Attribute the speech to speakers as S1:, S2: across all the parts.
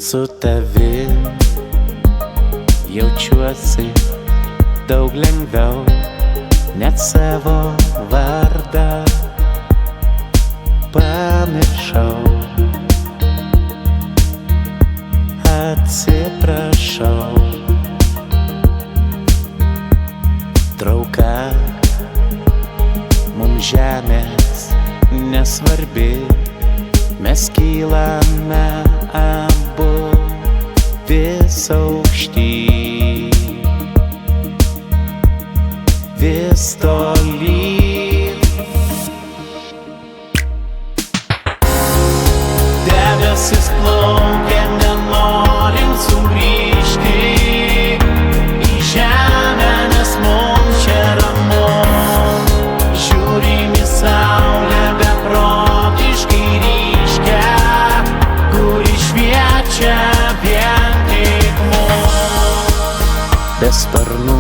S1: Su tavim jaučiuosi daug lengviau, net savo vardą pamiršau. Atsiprašau, trauka mums žemės nesvarbi, mes kylame abu vis aukštyn, vis tolyn. Debesis plaukia, nenorim sugrįžti į žemę, nes mums čia ramu. Žiūrim į saulę beprotiškai ryškią, kuri šviečia vien tik mums. Be sparnų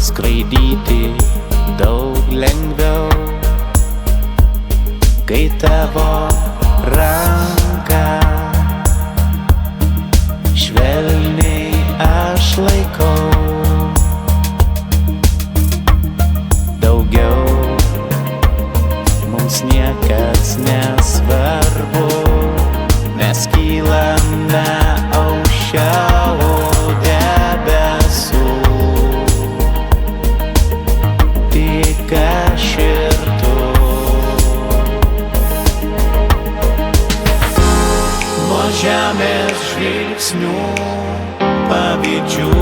S1: skraidyti daug lengviau, kai tavo ranką švelniai aš laikau. Daugiau mums niekas nesvarbu, mes kylame aukščiau debesų. Tik aš ir tu. Nuo žemės žvilgsnių pavydžių,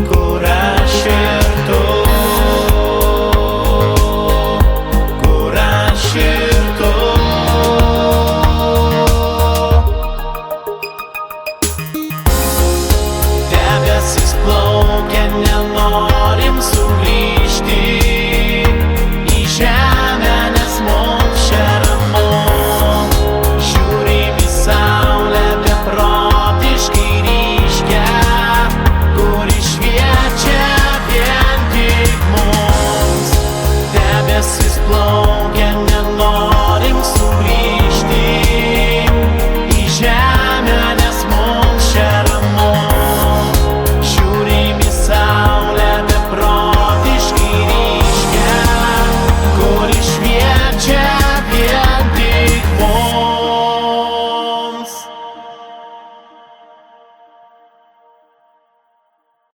S1: kur aš ir tu, kur aš ir tu. Debesis plaukia, nenorim sugrįžti į žemę, nes mums čia ramu. Žiūrim į saulę beprotiškai ryškią, kuri šviečia vien tik mums. Debesis plaukia.